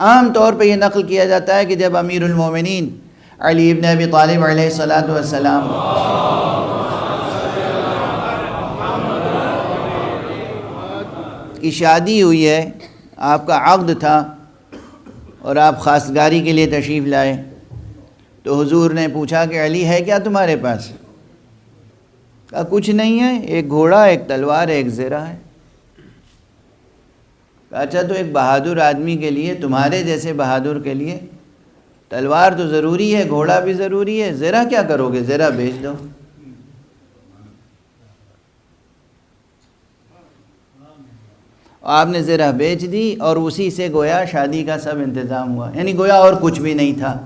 عام طور پہ یہ نقل کیا جاتا ہے کہ جب امیر المومنین علی ابن ابی طالب علیہ السلام کی شادی ہوئی ہے، آپ کا عقد تھا اور آپ خواستگاری کے لیے تشریف لائے، تو حضور نے پوچھا کہ علی ہے کیا تمہارے پاس؟ کہا کچھ نہیں ہے، ایک گھوڑا، ایک تلوار، ایک زرہ ہے۔ کہا اچھا تو ایک بہادر آدمی کے لیے، تمہارے جیسے بہادر کے لیے تلوار تو ضروری ہے، گھوڑا بھی ضروری ہے، زرہ کیا کرو گے؟ زرہ بیچ دو۔ آپ نے زرہ بیچ دی اور اسی سے گویا شادی کا سب انتظام ہوا، یعنی گویا اور کچھ بھی نہیں تھا۔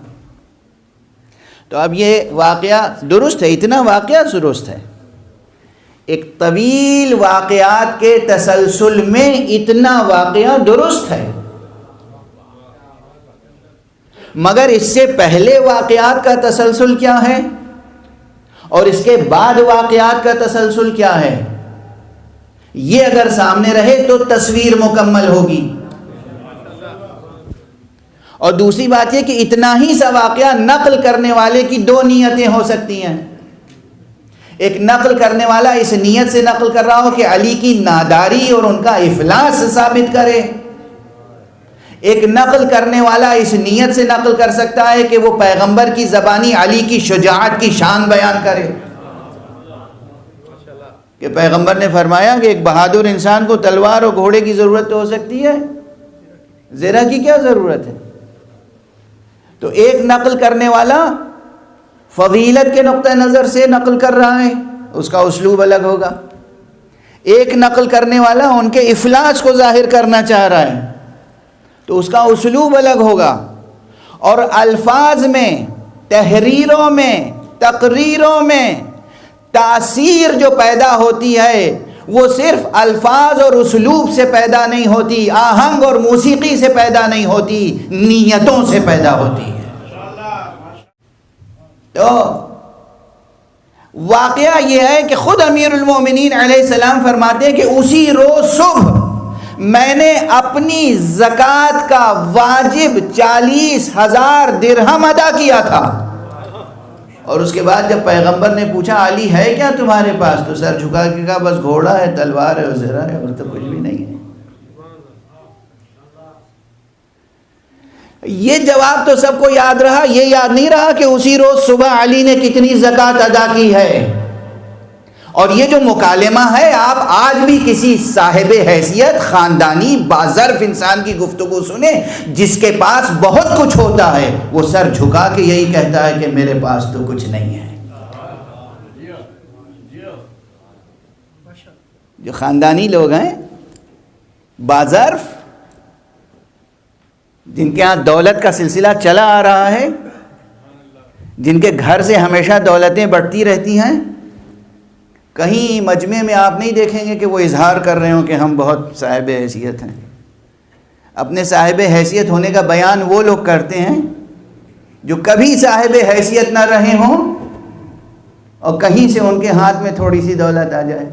تو اب یہ واقعہ درست ہے، اتنا واقعہ درست ہے، ایک طویل واقعات کے تسلسل میں اتنا واقعہ درست ہے، مگر اس سے پہلے واقعات کا تسلسل کیا ہے اور اس کے بعد واقعات کا تسلسل کیا ہے، یہ اگر سامنے رہے تو تصویر مکمل ہوگی۔ اور دوسری بات یہ کہ اتنا ہی سا واقعہ نقل کرنے والے کی دو نیتیں ہو سکتی ہیں۔ ایک نقل کرنے والا اس نیت سے نقل کر رہا ہو کہ علی کی ناداری اور ان کا افلاس ثابت کرے، ایک نقل کرنے والا اس نیت سے نقل کر سکتا ہے کہ وہ پیغمبر کی زبانی علی کی شجاعت کی شان بیان کرے، کہ پیغمبر نے فرمایا کہ ایک بہادر انسان کو تلوار اور گھوڑے کی ضرورت تو ہو سکتی ہے، زرہ کی کیا ضرورت ہے؟ تو ایک نقل کرنے والا فضیلت کے نقطہ نظر سے نقل کر رہا ہے، اس کا اسلوب الگ ہوگا، ایک نقل کرنے والا ان کے افلاس کو ظاہر کرنا چاہ رہا ہے تو اس کا اسلوب الگ ہوگا۔ اور الفاظ میں، تحریروں میں، تقریروں میں تاثیر جو پیدا ہوتی ہے وہ صرف الفاظ اور اسلوب سے پیدا نہیں ہوتی، آہنگ اور موسیقی سے پیدا نہیں ہوتی، نیتوں سے پیدا ہوتی ہے۔ تو واقعہ یہ ہے کہ خود امیر المومنین علیہ السلام فرماتے ہیں کہ اسی روز صبح میں نے اپنی زکوٰۃ کا واجب 40,000 درہم ادا کیا تھا۔ اور اس کے بعد جب پیغمبر نے پوچھا علی ہے کیا تمہارے پاس، تو سر جھکا کے کہا بس گھوڑا ہے، تلوار ہے اور زرہ ہے، اور تو کچھ بھی نہیں ہے۔ یہ جواب تو سب کو یاد رہا، یہ یاد نہیں رہا کہ اسی روز صبح علی نے کتنی زکوٰۃ ادا کی ہے۔ اور یہ جو مکالمہ ہے، آپ آج بھی کسی صاحب حیثیت، خاندانی، باظرف انسان کی گفتگو سنیں جس کے پاس بہت کچھ ہوتا ہے، وہ سر جھکا کے یہی کہتا ہے کہ میرے پاس تو کچھ نہیں ہے۔ جو خاندانی لوگ ہیں، باظرف، جن کے ہاں دولت کا سلسلہ چلا آ رہا ہے، جن کے گھر سے ہمیشہ دولتیں بڑھتی رہتی ہیں، کہیں مجمع میں آپ نہیں دیکھیں گے کہ وہ اظہار کر رہے ہوں کہ ہم بہت صاحب حیثیت ہیں۔ اپنے صاحب حیثیت ہونے کا بیان وہ لوگ کرتے ہیں جو کبھی صاحب حیثیت نہ رہے ہوں اور کہیں سے ان کے ہاتھ میں تھوڑی سی دولت آ جائے۔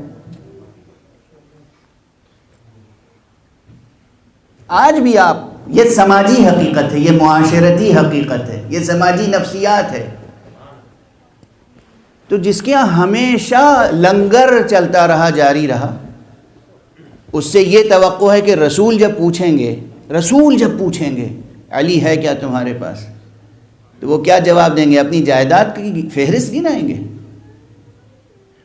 آج بھی آپ، یہ سماجی حقیقت ہے، یہ معاشرتی حقیقت ہے، یہ سماجی نفسیات ہے۔ تو جس کے یہاں ہمیشہ لنگر چلتا رہا، جاری رہا، اس سے یہ توقع ہے کہ رسول جب پوچھیں گے علی ہے کیا تمہارے پاس، تو وہ کیا جواب دیں گے؟ اپنی جائیداد کی فہرست گنائیں گے،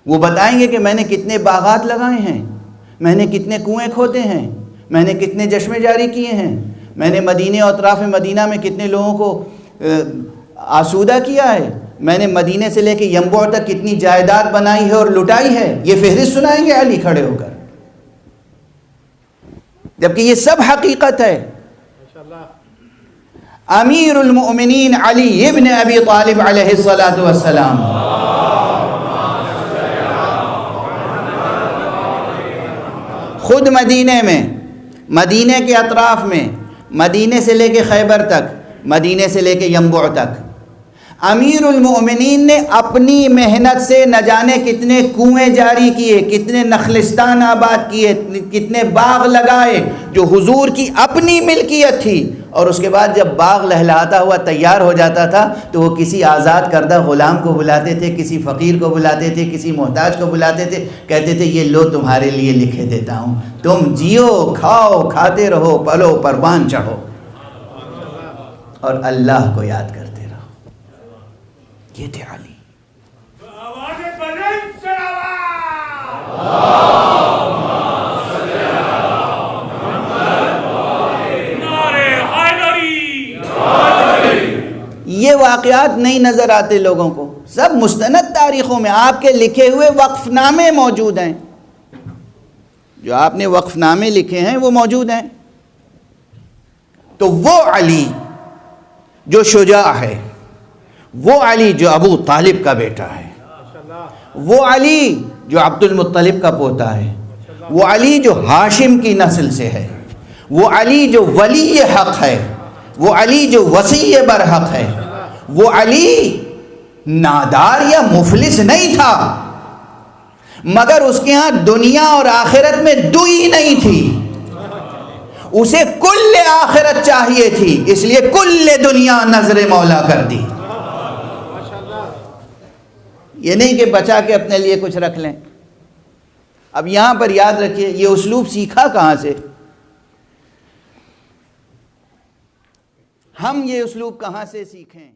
وہ بتائیں گے کہ میں نے کتنے باغات لگائے ہیں، میں نے کتنے کنویں کھودے ہیں، میں نے کتنے چشمے جاری کیے ہیں، میں نے مدینے اور اطراف مدینہ میں کتنے لوگوں کو آسودہ کیا ہے، میں نے مدینے سے لے کے ینبوع تک کتنی جائیداد بنائی ہے اور لٹائی ہے، یہ فہرست سنائیں گے علی کھڑے ہو کر، جبکہ یہ سب حقیقت ہے۔ امیر المؤمنین علی ابن ابی طالب علیہ السلام خود مدینے میں، مدینے کے اطراف میں، مدینے سے لے کے خیبر تک، مدینے سے لے کے ینبوع تک، امیر المؤمنین نے اپنی محنت سے نہ جانے کتنے کنویں جاری کیے، کتنے نخلستان آباد کیے، کتنے باغ لگائے جو حضور کی اپنی ملکیت تھی، اور اس کے بعد جب باغ لہلاتا ہوا تیار ہو جاتا تھا تو وہ کسی آزاد کردہ غلام کو بلاتے تھے، کسی فقیر کو بلاتے تھے، کسی محتاج کو بلاتے تھے، کہتے تھے یہ لو تمہارے لیے لکھے دیتا ہوں، تم جیو کھاؤ کھاتے رہو پلو پروان چڑھو اور اللہ کو یاد کرتے رہو۔ یہ تھے علی۔ یہ واقعات نہیں نظر آتے لوگوں کو، سب مستند تاریخوں میں آپ کے لکھے ہوئے وقف نامے موجود ہیں، جو آپ نے وقف نامے لکھے ہیں وہ موجود ہیں۔ تو وہ علی جو شجاع ہے، وہ علی جو ابو طالب کا بیٹا ہے، وہ علی جو عبد المطلب کا پوتا ہے، وہ علی جو ہاشم کی نسل سے ہے، وہ علی جو ولی حق ہے، وہ علی جو وصی برحق ہے، وہ علی نادار یا مفلس نہیں تھا، مگر اس کے ہاں دنیا اور آخرت میں دوئی نہیں تھی، اسے کل آخرت چاہیے تھی، اس لیے کل دنیا نظر مولا کر دی۔ یہ نہیں کہ بچا کے اپنے لیے کچھ رکھ لیں۔ اب یہاں پر یاد رکھیے یہ اسلوب سیکھا کہاں سے؟ ہم یہ اسلوب کہاں سے سیکھیں؟